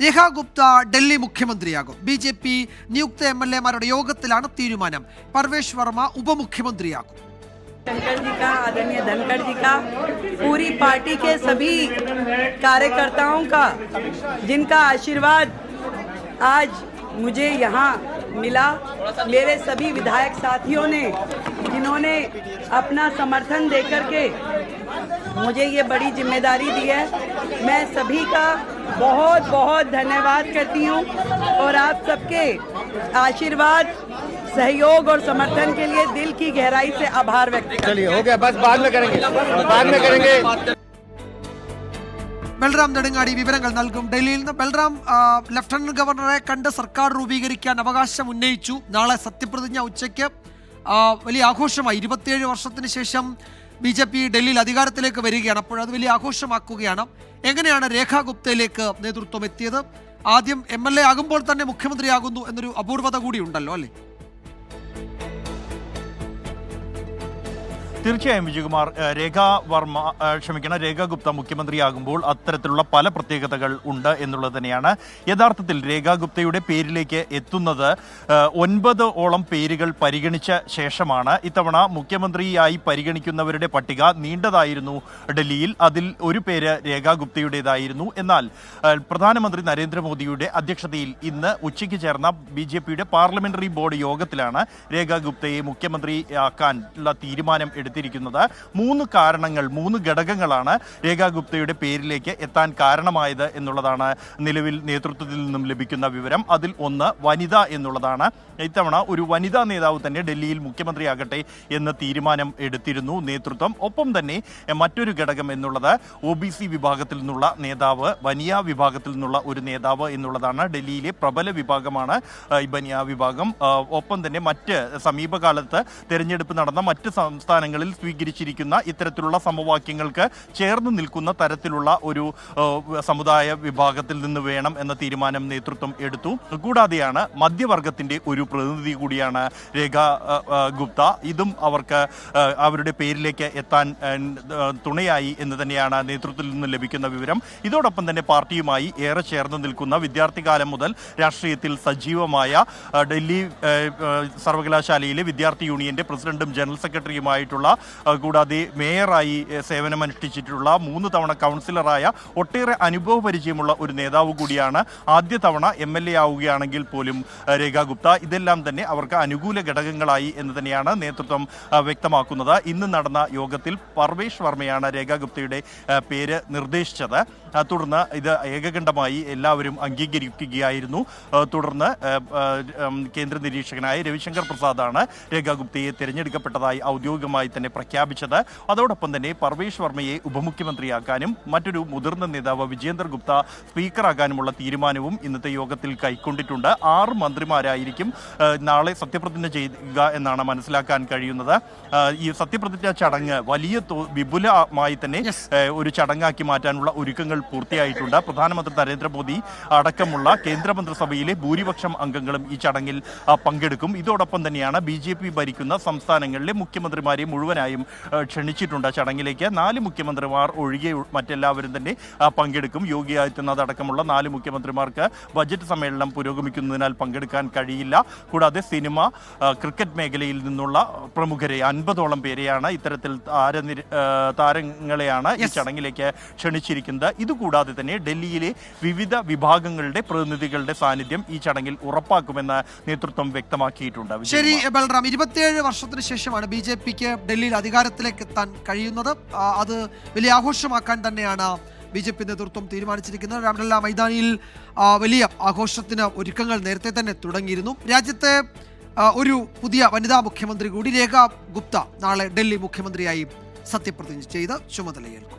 രേഖ Gupta Delhi മുഖ്യമന്ത്രിയാകും. BJP നിയുക്ത MLA-മാരുടെ യോഗത്തിലാണ് തീരുമാനം. പർവേഷ് വർമ്മ ഉപമുഖ്യമന്ത്രിയാകും. शंकर जी का, आदरणीय धनखड़ जी का, पूरी पार्टी के सभी कार्यकर्ताओं का, जिनका आशीर्वाद आज मुझे यहाँ मिला, मेरे सभी विधायक साथियों ने जिन्होंने अपना समर्थन देकर के मुझे ये बड़ी जिम्मेदारी दी है, मैं सभी का बहुत बहुत धन्यवाद करती हूँ और आप सबके आशीर्वाद, सहयोग और समर्थन के लिए दिल की गहराई से आभार व्यक्त करती हूं। चलिए हो गया, बस बाद में करेंगे। ബൽറാം നെടുങ്ങാടി വിവരങ്ങൾ നൽകും. ഡൽഹിയിൽ നിന്ന് ബൽറാം, ലഫ്റ്റനന്റ് ഗവർണറെ കണ്ട് സർക്കാർ രൂപീകരിക്കാൻ അവകാശം ഉന്നയിച്ചു. നാളെ സത്യപ്രതിജ്ഞ ഉച്ചയ്ക്ക് വലിയ ആഘോഷമായി. 27 വർഷത്തിന് ശേഷം BJP ഡൽഹിയിൽ അധികാരത്തിലേക്ക് വരികയാണ്. അപ്പോൾ അത് വലിയ ആഘോഷമാക്കുകയാണ്. എങ്ങനെയാണ് രേഖ ഗുപ്തയിലേക്ക് നേതൃത്വം എത്തിയത്? ആദ്യം MLA ആകുമ്പോൾ തന്നെ മുഖ്യമന്ത്രിയാകുന്നു എന്നൊരു അപൂർവത കൂടി ഉണ്ടല്ലോ അല്ലേ? തീർച്ചയായും വിജയകുമാർ, രേഖ ഗുപ്ത മുഖ്യമന്ത്രിയാകുമ്പോൾ അത്തരത്തിലുള്ള പല പ്രത്യേകതകൾ ഉണ്ട് എന്നുള്ളത് തന്നെയാണ്. യഥാർത്ഥത്തിൽ രേഖ ഗുപ്തയുടെ പേരിലേക്ക് എത്തുന്നത് 9 പേരുകൾ പരിഗണിച്ച ശേഷമാണ്. ഇത്തവണ മുഖ്യമന്ത്രിയായി പരിഗണിക്കുന്നവരുടെ പട്ടിക നീണ്ടതായിരുന്നു ഡൽഹിയിൽ. അതിൽ ഒരു പേര് രേഖ ഗുപ്തയുടേതായിരുന്നു. എന്നാൽ പ്രധാനമന്ത്രി നരേന്ദ്രമോദിയുടെ അധ്യക്ഷതയിൽ ഇന്ന് ഉച്ചയ്ക്ക് ചേർന്ന BJPയുടെ പാർലമെന്ററി ബോർഡ് യോഗത്തിലാണ് രേഖ ഗുപ്തയെ മുഖ്യമന്ത്രിയാക്കാനുള്ള തീരുമാനം എടുത്തിരിക്കുന്നത്. 3 ഘടകങ്ങളാണ് രേഖ ഗുപ്തയുടെ പേരിലേക്ക് എത്താൻ കാരണമായത് എന്നുള്ളതാണ് നിലവിൽ നേതൃത്വത്തിൽ നിന്നും ലഭിക്കുന്ന വിവരം. അതിൽ ഒന്ന് വനിത എന്നുള്ളതാണ്. ഇത്തവണ ഒരു വനിതാ നേതാവ് തന്നെ ഡൽഹിയിൽ മുഖ്യമന്ത്രിയാകട്ടെ എന്ന് തീരുമാനം എടുത്തിരുന്നു നേതൃത്വം. ഒപ്പം തന്നെ മറ്റൊരു ഘടകം എന്നുള്ളത് OBC വിഭാഗത്തിൽ നിന്നുള്ള നേതാവ്, ബനിയ വിഭാഗത്തിൽ നിന്നുള്ള ഒരു നേതാവ് എന്നുള്ളതാണ്. ഡൽഹിയിലെ പ്രബല വിഭാഗമാണ് ഈ ബനിയ വിഭാഗം. ഒപ്പം തന്നെ മറ്റ് സമീപകാലത്ത് തെരഞ്ഞെടുപ്പ് നടന്ന മറ്റ് സംസ്ഥാനങ്ങളിൽ സ്വീകരിച്ചിരിക്കുന്ന ഇത്തരത്തിലുള്ള സമവാക്യങ്ങൾക്ക് ചേർന്ന് നിൽക്കുന്ന തരത്തിലുള്ള ഒരു സമുദായ വിഭാഗത്തിൽ നിന്ന് വേണം എന്ന തീരുമാനം നേതൃത്വം എടുത്തു. കൂടാതെയാണ് മധ്യവർഗത്തിന്റെ ഒരു പ്രതിനിധി കൂടിയാണ് രേഖ ഗുപ്ത. ഇതും അവർക്ക് അവരുടെ പേരിലേക്ക് എത്താൻ തുണയായി എന്ന് തന്നെയാണ് നേതൃത്വത്തിൽ നിന്ന് ലഭിക്കുന്ന വിവരം. ഇതോടൊപ്പം തന്നെ പാർട്ടിയുമായി ഏറെ ചേർന്ന് നിൽക്കുന്ന, വിദ്യാർത്ഥികാലം മുതൽ രാഷ്ട്രീയത്തിൽ സജീവമായ, ഡൽഹി സർവകലാശാലയിലെ വിദ്യാർത്ഥി യൂണിയന്റെ പ്രസിഡന്റും ജനറൽ സെക്രട്ടറിയുമായിട്ടുള്ള, കൂടാതെ മേയറായി സേവനമനുഷ്ഠിച്ചിട്ടുള്ള, 3 തവണ കൗൺസിലറായ, ഒട്ടേറെ അനുഭവ പരിചയമുള്ള ഒരു നേതാവ് കൂടിയാണ്. ആദ്യ തവണ MLA ആവുകയാണെങ്കിൽ പോലും രേഖ ഗുപ്ത. ഇതെല്ലാം തന്നെ അവർക്ക് അനുകൂല ഘടകങ്ങളായി എന്ന് തന്നെയാണ് നേതൃത്വം വ്യക്തമാക്കുന്നത്. ഇന്ന് നടന്ന യോഗത്തിൽ പർവേഷ് വർമ്മയാണ് രേഖ ഗുപ്തയുടെ പേര് നിർദ്ദേശിച്ചത്. തുടർന്ന് ഇത് ഏകകണ്ഠമായി എല്ലാവരും അംഗീകരിക്കുകയായിരുന്നു. തുടർന്ന് കേന്ദ്ര നിരീക്ഷകനായ രവിശങ്കർ പ്രസാദാണ് രേഖ ഗുപ്തയെ തിരഞ്ഞെടുക്കപ്പെട്ടതായി ഔദ്യോഗികമായി തന്നെ പ്രഖ്യാപിച്ചത്. അതോടൊപ്പം തന്നെ പർവേഷ് വർമ്മയെ ഉപമുഖ്യമന്ത്രിയാക്കാനും മറ്റൊരു മുതിർന്ന നേതാവ് വിജേന്ദർ ഗുപ്ത സ്പീക്കറാകാനുമുള്ള തീരുമാനവും ഇന്നത്തെ യോഗത്തിൽ കൈക്കൊണ്ടിട്ടുണ്ട്. 6 മന്ത്രിമാരായിരിക്കും നാളെ സത്യപ്രതിജ്ഞ ചെയ്യുക എന്നാണ് മനസ്സിലാക്കാൻ കഴിയുന്നത്. ഈ സത്യപ്രതിജ്ഞ ചടങ്ങ് വലിയ വിപുലമായി തന്നെ ഒരു ചടങ്ങാക്കി മാറ്റാനുള്ള ഒരുക്കങ്ങൾ പൂർത്തിയായിട്ടുണ്ട്. പ്രധാനമന്ത്രി നരേന്ദ്രമോദി അടക്കമുള്ള കേന്ദ്രമന്ത്രിസഭയിലെ ഭൂരിപക്ഷം അംഗങ്ങളും ഈ ചടങ്ങിൽ പങ്കെടുക്കും. ഇതോടൊപ്പം തന്നെയാണ് BJP ഭരിക്കുന്ന സംസ്ഥാനങ്ങളിലെ മുഖ്യമന്ത്രിമാരെ മുഴുവനായും ക്ഷണിച്ചിട്ടുണ്ട് ചടങ്ങിലേക്ക്. 4 മുഖ്യമന്ത്രിമാർ ഒഴികെ മറ്റെല്ലാവരും തന്നെ പങ്കെടുക്കും. യോഗി ആദിത്യനാഥ് അടക്കമുള്ള 4 മുഖ്യമന്ത്രിമാർക്ക് ബജറ്റ് സമ്മേളനം പുരോഗമിക്കുന്നതിനാൽ പങ്കെടുക്കാൻ കഴിയില്ല. കൂടാതെ സിനിമ, ക്രിക്കറ്റ് മേഖലയിൽ നിന്നുള്ള പ്രമുഖരെ 50ഓളം പേരെയാണ്, ഇത്തരത്തിൽ താരങ്ങളെയാണ് ഈ ചടങ്ങിലേക്ക് ക്ഷണിച്ചിരിക്കുന്നത്. ഇതുകൂടാതെ തന്നെ ഡൽഹിയിലെ വിവിധ വിഭാഗങ്ങളുടെ പ്രതിനിധികളുടെ സാന്നിധ്യം ഈ ചടങ്ങിൽ ഉറപ്പാക്കുമെന്ന് നേതൃത്വം വ്യക്തമാക്കിയിട്ടുണ്ട്. ശരി ബൽറാം, 27 വർഷത്തിന് ശേഷമാണ് BJPക്ക് ഡൽഹിയിൽ അധികാരത്തിലേക്ക് എത്താൻ കഴിയുന്നത്. അത് വലിയ ആഘോഷമാക്കാൻ തന്നെയാണ് BJP നേതൃത്വം തീരുമാനിച്ചിരിക്കുന്നത്. രാംലല്ല മൈതാനിയിൽ വലിയ ആഘോഷത്തിന് ഒരുക്കങ്ങൾ നേരത്തെ തന്നെ തുടങ്ങിയിരുന്നു. രാജ്യത്തെ ഒരു പുതിയ വനിതാ മുഖ്യമന്ത്രി കൂടി രേഖ ഗുപ്ത നാളെ ഡൽഹി മുഖ്യമന്ത്രിയായി സത്യപ്രതിജ്ഞ ചെയ്ത് ചുമതലയേൽക്കും.